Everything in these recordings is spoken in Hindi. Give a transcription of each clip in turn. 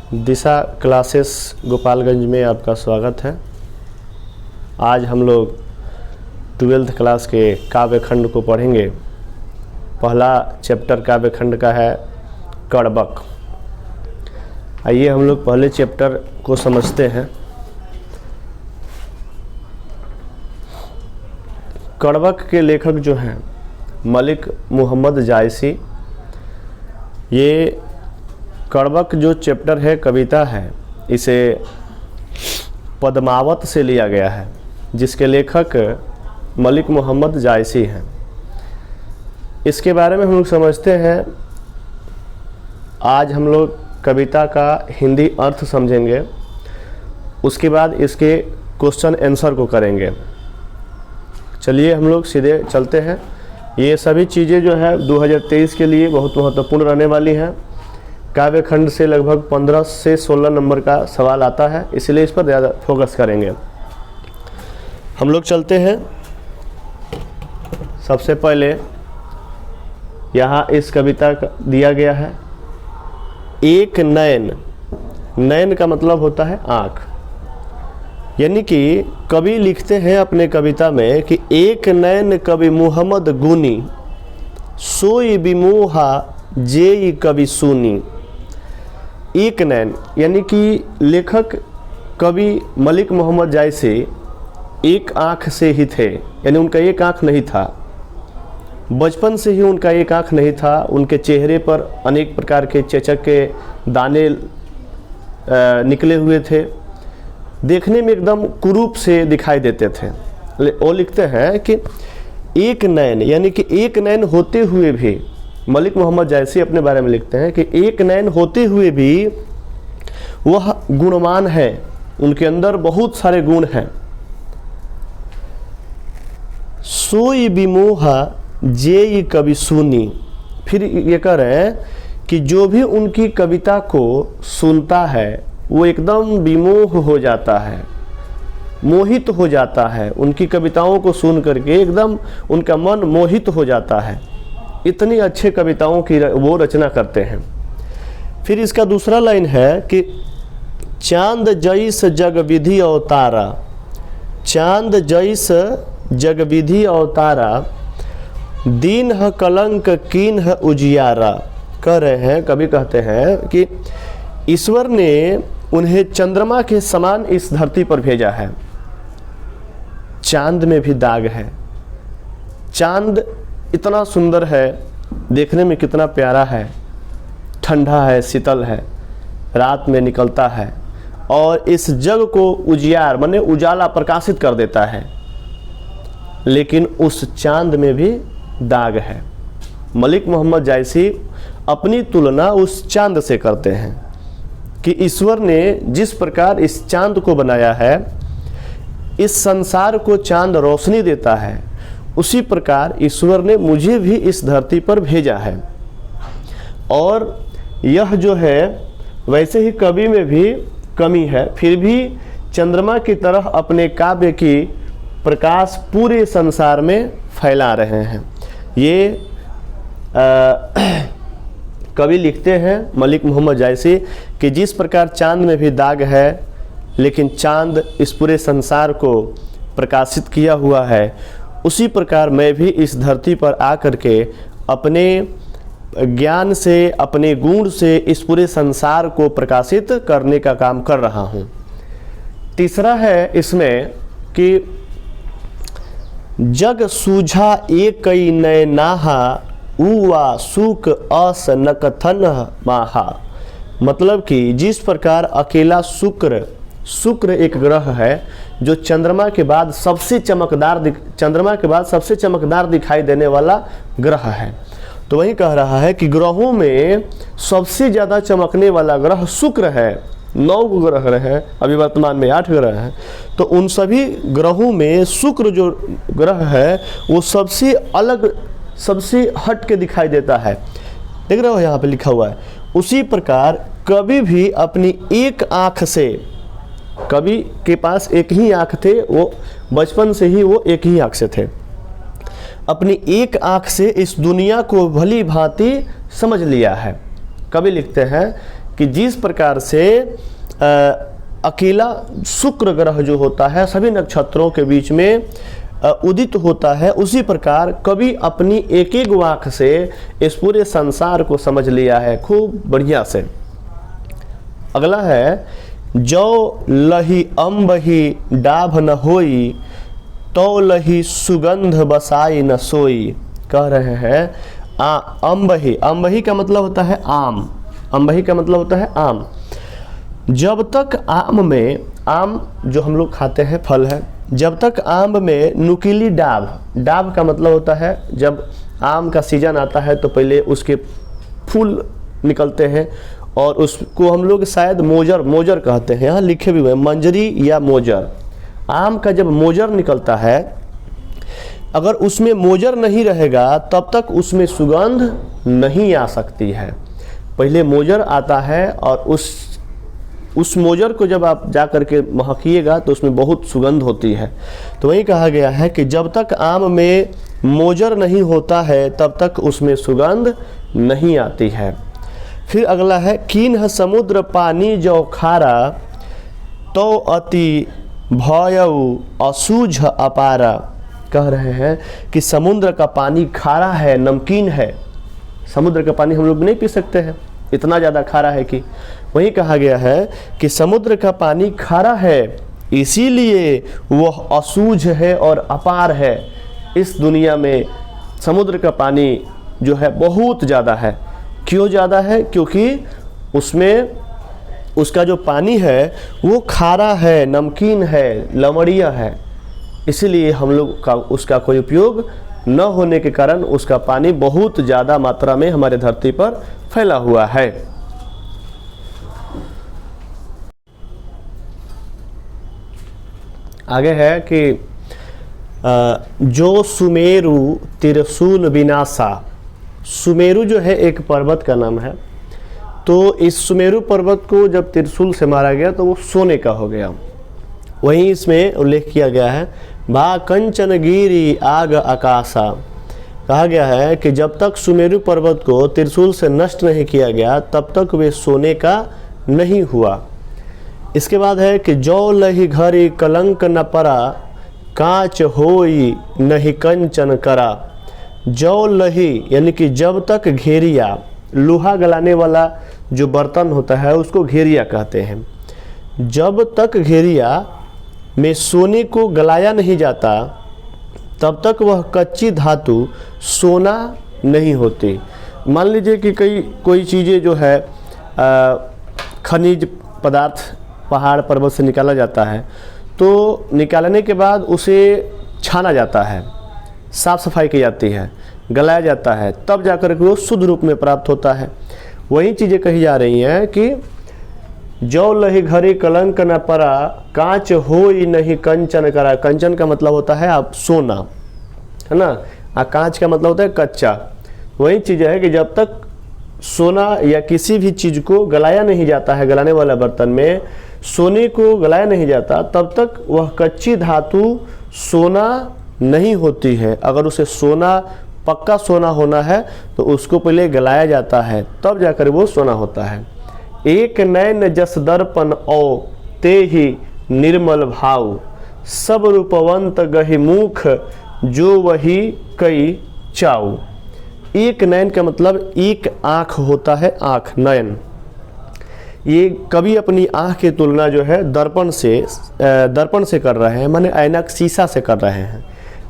दिशा क्लासेस गोपालगंज में आपका स्वागत है। आज हम लोग 12th क्लास के काव्य खंड को पढ़ेंगे। पहला चैप्टर काव्य खंड का है कड़बक। आइए हम लोग पहले चैप्टर को समझते हैं। कड़बक के लेखक जो हैं मलिक मोहम्मद जायसी। ये कड़बक जो चैप्टर है, कविता है, इसे पद्मावत से लिया गया है, जिसके लेखक मलिक मोहम्मद जायसी हैं। इसके बारे में हम लोग समझते हैं। आज हम लोग कविता का हिंदी अर्थ समझेंगे, उसके बाद इसके क्वेश्चन आंसर को करेंगे। चलिए हम लोग सीधे चलते हैं। ये सभी चीज़ें जो है 2023 के लिए बहुत महत्वपूर्ण रहने वाली हैं। काव्य खंड से लगभग 15 से 16 नंबर का सवाल आता है, इसलिए इस पर ज़्यादा फोकस करेंगे। हम लोग चलते हैं। सबसे पहले यहाँ इस कविता का दिया गया है एक नयन। नयन का मतलब होता है आँख, यानी कि कवि लिखते हैं अपने कविता में कि एक नयन कवि मुहम्मद गुनी सोई विमोहा जेई कवि सुनी। एक नयन यानी कि लेखक कवि मलिक मोहम्मद जायसी एक आँख से ही थे, यानी उनका एक आँख नहीं था। बचपन से ही उनका एक आँख नहीं था। उनके चेहरे पर अनेक प्रकार के चेचक के दाने निकले हुए थे, देखने में एकदम कुरूप से दिखाई देते थे। वो लिखते हैं कि एक नयन यानी कि एक नयन होते हुए भी, मलिक मोहम्मद जायसी अपने बारे में लिखते हैं कि एक नयन होते हुए भी वह गुणवान है, उनके अंदर बहुत सारे गुण हैं। सोई विमोहा जेई कवि सुनी। फिर ये कह रहे हैं कि जो भी उनकी कविता को सुनता है वो एकदम विमोह हो जाता है, मोहित हो जाता है। उनकी कविताओं को सुन करके एकदम उनका मन मोहित हो जाता है। इतनी अच्छे कविताओं की वो रचना करते हैं। फिर इसका दूसरा लाइन है कि चांद जैस जग विधि अवतारा। चांद जैस जग विधि अवतारा दीन ह कलंक कीन ह उजियारा। कह रहे हैं, कवि कहते हैं कि ईश्वर ने उन्हें चंद्रमा के समान इस धरती पर भेजा है। चांद में भी दाग है। चांद इतना सुंदर है, देखने में कितना प्यारा है, ठंडा है, शीतल है, रात में निकलता है और इस जग को उजियार माने उजाला प्रकाशित कर देता है। लेकिन उस चांद में भी दाग है। मलिक मोहम्मद जायसी अपनी तुलना उस चांद से करते हैं कि ईश्वर ने जिस प्रकार इस चांद को बनाया है, इस संसार को चांद रोशनी देता है, उसी प्रकार ईश्वर ने मुझे भी इस धरती पर भेजा है। और यह जो है, वैसे ही कवि में भी कमी है, फिर भी चंद्रमा की तरह अपने काव्य की प्रकाश पूरे संसार में फैला रहे हैं। ये कवि लिखते हैं मलिक मोहम्मद जायसी कि जिस प्रकार चांद में भी दाग है, लेकिन चांद इस पूरे संसार को प्रकाशित किया हुआ है, उसी प्रकार मैं भी इस धरती पर आकर के अपने ज्ञान से, अपने गुण से इस पूरे संसार को प्रकाशित करने का काम कर रहा हूँ। तीसरा है इसमें कि जग सूझा एक नयनाहा उवा सुक अस नकथन माहा। मतलब कि जिस प्रकार अकेला शुक्र एक ग्रह है जो चंद्रमा के बाद सबसे चमकदार दिखाई देने वाला ग्रह है, तो वही कह रहा है कि ग्रहों में सबसे ज़्यादा चमकने वाला ग्रह शुक्र है। 9 ग्रह हैं, अभी वर्तमान में 8 ग्रह हैं। तो उन सभी ग्रहों में शुक्र जो ग्रह है वो सबसे अलग, सबसे हट के दिखाई देता है। देख रहे हो यहाँ पे लिखा हुआ है। उसी प्रकार कवि भी अपनी एक आँख से, कवि के पास एक ही आँख थे, वो बचपन से ही वो एक ही आँख से थे, अपनी एक आँख से इस दुनिया को भली भांति समझ लिया है। कवि लिखते हैं कि जिस प्रकार से अकेला शुक्र ग्रह जो होता है सभी नक्षत्रों के बीच में उदित होता है, उसी प्रकार कवि अपनी एक एक वाक से इस पूरे संसार को समझ लिया है खूब बढ़िया से। अगला है, जो लही अम्बही डाभ न होई, तो लही सुगंध बसाई न सोई। कह रहे हैं अम्बही, अम्बही का मतलब होता है आम, अम्बही का मतलब होता है आम। जब तक आम में, आम जो हम लोग खाते हैं फल है, जब तक आम में नुकीली डाभ, डाभ का मतलब होता है जब आम का सीजन आता है तो पहले उसके फूल निकलते हैं और उसको हम लोग शायद मोजर, मोजर कहते हैं, यहाँ लिखे भी हुए मंजरी या मोजर। आम का जब मोजर निकलता है, अगर उसमें मोजर नहीं रहेगा तब तक उसमें सुगंध नहीं आ सकती है। पहले मोजर आता है और उस मोजर को जब आप जा करके महकिएगा तो उसमें बहुत सुगंध होती है। तो वही कहा गया है कि जब तक आम में मोजर नहीं होता है तब तक उसमें सुगंध नहीं आती है। फिर अगला है, कीन्ह समुद्र पानी जो खारा, तो अति भयउ असूझ अपारा। कह रहे हैं कि समुद्र का पानी खारा है, नमकीन है। समुद्र का पानी हम लोग नहीं पी सकते हैं, इतना ज़्यादा खारा है कि। वही कहा गया है कि समुद्र का पानी खारा है, इसीलिए वह असूझ है और अपार है। इस दुनिया में समुद्र का पानी जो है बहुत ज़्यादा है। क्यों ज़्यादा है? क्योंकि उसमें उसका जो पानी है वो खारा है, नमकीन है, लवणीय है, इसीलिए हम लोग का उसका कोई उपयोग न होने के कारण उसका पानी बहुत ज़्यादा मात्रा में हमारे धरती पर फैला हुआ है। आगे है कि जो सुमेरु त्रिशूल विनाशा। सुमेरु जो है एक पर्वत का नाम है, तो इस सुमेरु पर्वत को जब त्रिशूल से मारा गया तो वो सोने का हो गया। वहीं इसमें उल्लेख किया गया है, भा कंचन गिरी आग आकाशा। कहा गया है कि जब तक सुमेरु पर्वत को त्रिशूल से नष्ट नहीं किया गया तब तक वे सोने का नहीं हुआ। इसके बाद है कि जो लही घरी कलंक न परा, कांच होई नहीं कंचन करा। जो लही यानी कि जब तक घेरिया, लोहा गलाने वाला जो बर्तन होता है उसको घेरिया कहते हैं। जब तक घेरिया में सोने को गलाया नहीं जाता तब तक वह कच्ची धातु सोना नहीं होती। मान लीजिए कि कोई चीज़ें जो है खनिज पदार्थ पहाड़ पर्वत से निकाला जाता है, तो निकालने के बाद उसे छाना जाता है, साफ़ सफाई की जाती है, गलाया जाता है, तब जाकर के वो शुद्ध रूप में प्राप्त होता है। वही चीज़ें कही जा रही हैं कि जो लही घरी कलंक न परा, कांच होई नहीं कंचन करा। कंचन का मतलब होता है आप सोना, है ना, कांच का मतलब होता है कच्चा। वही चीज़ है कि जब तक सोना या किसी भी चीज़ को गलाया नहीं जाता है, गलाने वाला बर्तन में सोने को गलाया नहीं जाता तब तक वह कच्ची धातु सोना नहीं होती है। अगर उसे सोना, पक्का सोना होना है तो उसको पहले गलाया जाता है, तब जाकर वो सोना होता है। एक नैन जस दर्पण ओ ते ही निर्मल भाव, सब रूपवंत गहि मुख जो वही कई चाऊ। एक नैन का मतलब एक आँख होता है, आँख, नयन। ये कवि अपनी आँख की तुलना जो है दर्पण से कर रहे हैं, माने ऐनक, शीशा से कर रहे हैं।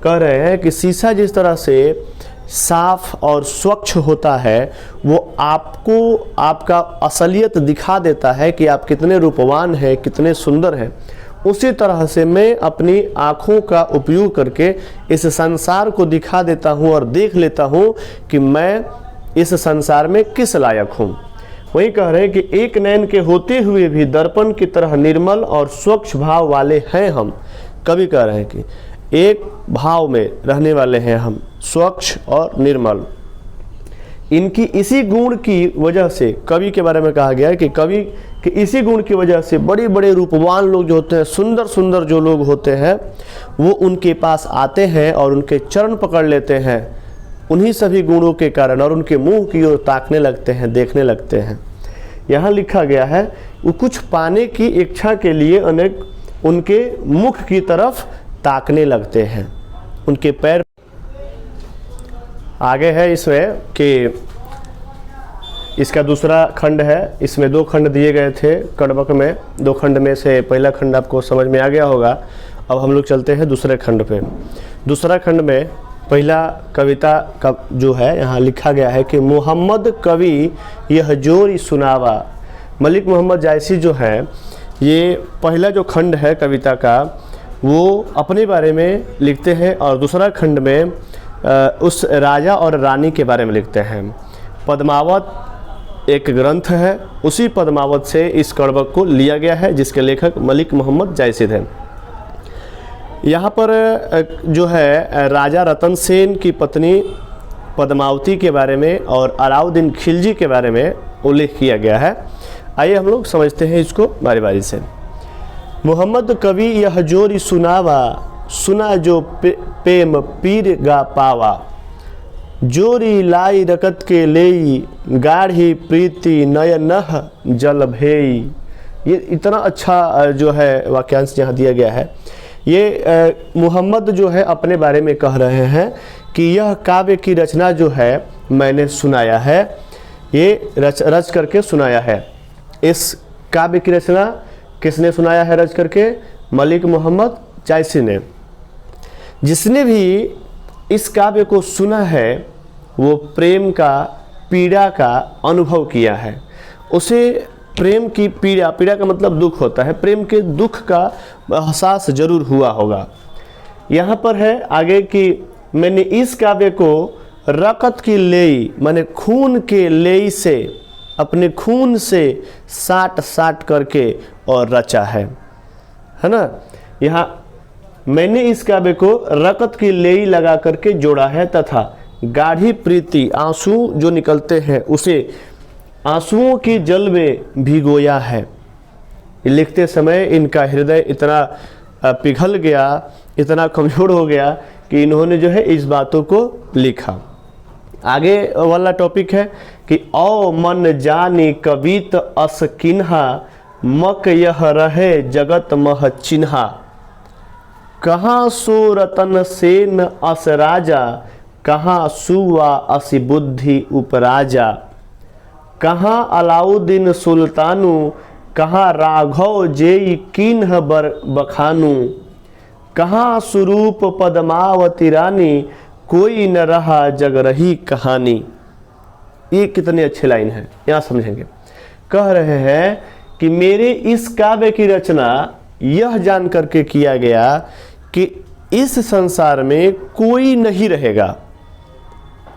कह रहे हैं कि शीशा जिस तरह से साफ और स्वच्छ होता है वो आपको आपका असलियत दिखा देता है कि आप कितने रूपवान हैं, कितने सुंदर हैं। उसी तरह से मैं अपनी आँखों का उपयोग करके इस संसार को दिखा देता हूँ और देख लेता हूँ कि मैं इस संसार में किस लायक हूँ। वही कह रहे हैं कि एक नैन के होते हुए भी दर्पण की तरह निर्मल और स्वच्छ भाव वाले हैं हम। कवि कह रहे हैं कि एक भाव में रहने वाले हैं हम, स्वच्छ और निर्मल। इनकी इसी गुण की वजह से कवि के बारे में कहा गया है कि कवि के इसी गुण की वजह से बड़े बड़े रूपवान लोग जो होते हैं, सुंदर सुंदर जो लोग होते हैं, वो उनके पास आते हैं और उनके चरण पकड़ लेते हैं उन्हीं सभी गुणों के कारण, और उनके मुंह की ओर ताकने लगते हैं, देखने लगते हैं। यहाँ लिखा गया है वो कुछ पाने की इच्छा के लिए अनेक उनके मुख की तरफ ताकने लगते हैं, उनके पैर। आगे है इसमें कि इसका दूसरा खंड है, इसमें 2 खंड दिए गए थे कड़बक में। 2 खंड में से पहला खंड आपको समझ में आ गया होगा। अब हम लोग चलते हैं दूसरे खंड पे। दूसरा खंड में पहला कविता का जो है यहाँ लिखा गया है कि मोहम्मद कवि यह जोरी सुनावा। मलिक मोहम्मद जायसी जो है, ये पहला जो खंड है कविता का वो अपने बारे में लिखते हैं और दूसरा खंड में उस राजा और रानी के बारे में लिखते हैं। पद्मावत एक ग्रंथ है, उसी पद्मावत से इस कड़बक को लिया गया है जिसके लेखक मलिक मोहम्मद जायसी थे। यहाँ पर जो है राजा रतन सेन की पत्नी पद्मावती के बारे में और अलाउद्दीन खिलजी के बारे में उल्लेख किया गया है। आइए हम लोग समझते हैं इसको बारी बारी से। मोहम्मद कवि यह जोरी सुनावा, सुना जो प्रेम पीर गा पावा। जोरी लाई रकत के लेई, गाढ़ी प्रीति नयनह जल भेई। ये इतना अच्छा जो है वाक्यांश यहाँ दिया गया है। ये मोहम्मद जो है अपने बारे में कह रहे हैं कि यह काव्य की रचना जो है मैंने सुनाया है, ये रच करके सुनाया है। इस काव्य की रचना किसने सुनाया है रच करके? मलिक मोहम्मद जायसी ने। जिसने भी इस काव्य को सुना है वो प्रेम का, पीड़ा का अनुभव किया है। उसे प्रेम की पीड़ा, पीड़ा का मतलब दुख होता है, प्रेम के दुख का एहसास जरूर हुआ होगा। यहाँ पर है आगे कि मैंने इस काव्य को रकत की लेई, माने खून के लेई से, अपने खून से साट करके और रचा है ना। यहाँ मैंने इस काव्य को रकत की लेई लगा करके जोड़ा है तथा गाढ़ी प्रीति, आंसू जो निकलते हैं उसे आंसुओं की जल में भिगोया है। लिखते समय इनका हृदय इतना पिघल गया, इतना कमजोर हो गया कि इन्होंने जो है इस बातों को लिखा। आगे वाला टॉपिक है कि औ मन जानी कवित अस किन्हा, मक यह रहे जगत मह चिन्हा। कहाँ सो रतन सेन अस राजा, कहाँ सुवा असि बुद्धि उपराजा। कहाँ अलाउद्दीन सुल्तानु, कहाँ राघव जेई किन्ह बर बखानु। कहाँ स्वरूप पद्मावती रानी, कोई न रहा जग रही कहानी। ये कितनी अच्छी लाइन है, यहाँ समझेंगे। कह रहे हैं कि मेरे इस काव्य की रचना यह जान करके किया गया कि इस संसार में कोई नहीं रहेगा,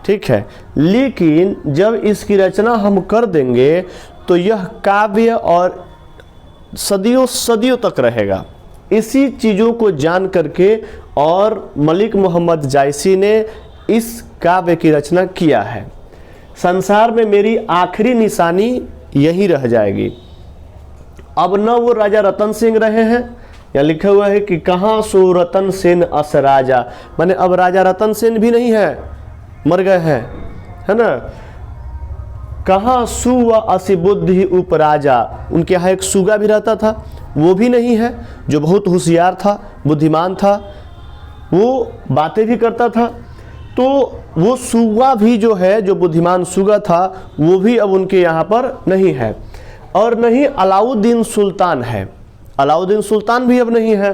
ठीक है, लेकिन जब इसकी रचना हम कर देंगे तो यह काव्य और सदियों सदियों तक रहेगा। इसी चीज़ों को जान करके और मलिक मोहम्मद जायसी ने इस काव्य की रचना किया है। संसार में मेरी आखिरी निशानी यही रह जाएगी। अब न वो राजा रतन सिंह रहे हैं, या लिखा हुआ है कि कहाँ सो रतन सेन अस राजा, माने अब राजा रतन सेन भी नहीं है, मर गए हैं, है ना। कहाँ सुवा असि बुद्धि उपराजा, उनके यहाँ एक सुगा भी रहता था, वो भी नहीं है, जो बहुत होशियार था, बुद्धिमान था, वो बातें भी करता था। तो वो सुगा भी जो है, जो बुद्धिमान सुगा था, वो भी अब उनके यहाँ पर नहीं है। और नहीं अलाउद्दीन सुल्तान है, अलाउद्दीन सुल्तान भी अब नहीं है।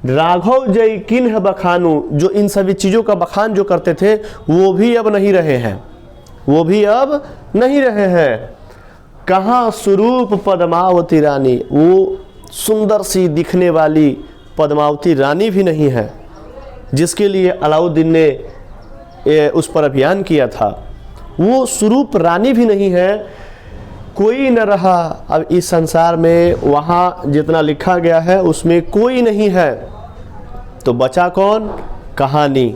राघव जय किन्ह बखानु, जो इन सभी चीज़ों का बखान जो करते थे, वो भी अब नहीं रहे हैं, वो भी अब नहीं रहे हैं। कहाँ स्वरूप पद्मावती रानी, वो सुंदर सी दिखने वाली पद्मावती रानी भी नहीं है, जिसके लिए अलाउद्दीन ने उस पर अभियान किया था, वो स्वरूप रानी भी नहीं है। कोई न रहा अब इस संसार में, वहाँ जितना लिखा गया है उसमें कोई नहीं है, तो बचा कौन? कहानी।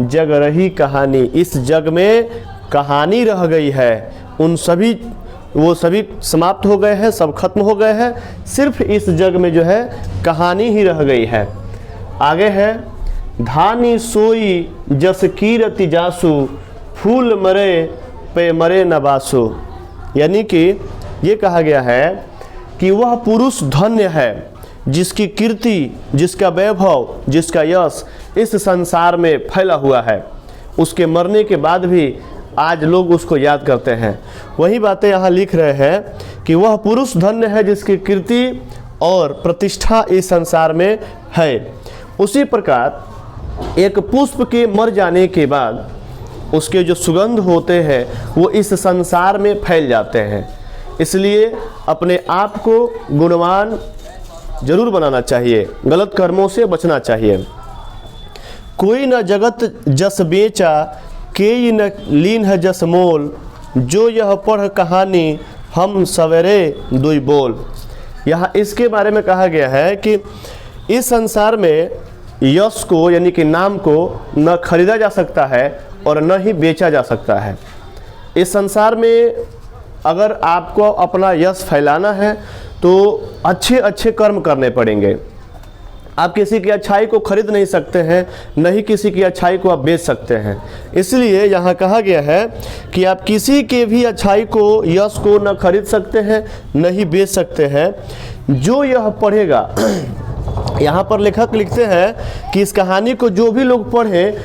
जग रही कहानी, इस जग में कहानी रह गई है। उन सभी, वो सभी समाप्त हो गए हैं, सब खत्म हो गए हैं, सिर्फ इस जग में जो है कहानी ही रह गई है। आगे है धानी सोई जस कीरति जासु, फूल मरे पे मरे न बासु। यानी कि ये कहा गया है कि वह पुरुष धन्य है जिसकी कीर्ति, जिसका वैभव, जिसका यश इस संसार में फैला हुआ है। उसके मरने के बाद भी आज लोग उसको याद करते हैं। वही बातें यहाँ लिख रहे हैं कि वह पुरुष धन्य है जिसकी कीर्ति और प्रतिष्ठा इस संसार में है। उसी प्रकार एक पुष्प के मर जाने के बाद उसके जो सुगंध होते हैं वो इस संसार में फैल जाते हैं। इसलिए अपने आप को गुणवान जरूर बनाना चाहिए, गलत कर्मों से बचना चाहिए। कोई न जगत जस बेचा, केई न लीन है जस मोल, जो यह पढ़ कहानी हम सवेरे दुई बोल। यहाँ इसके बारे में कहा गया है कि इस संसार में यश को यानी कि नाम को न खरीदा जा सकता है और न ही बेचा जा सकता है। इस संसार में अगर आपको अपना यश फैलाना है तो अच्छे अच्छे कर्म करने पड़ेंगे। आप किसी की अच्छाई को खरीद नहीं सकते हैं, न ही किसी की अच्छाई को आप बेच सकते हैं। इसलिए यहाँ कहा गया है कि आप किसी के भी अच्छाई को, यश को न खरीद सकते हैं न ही बेच सकते हैं। जो यह पढ़ेगा यहाँ पर लेखक लिखते हैं कि इस कहानी को जो भी लोग पढ़ें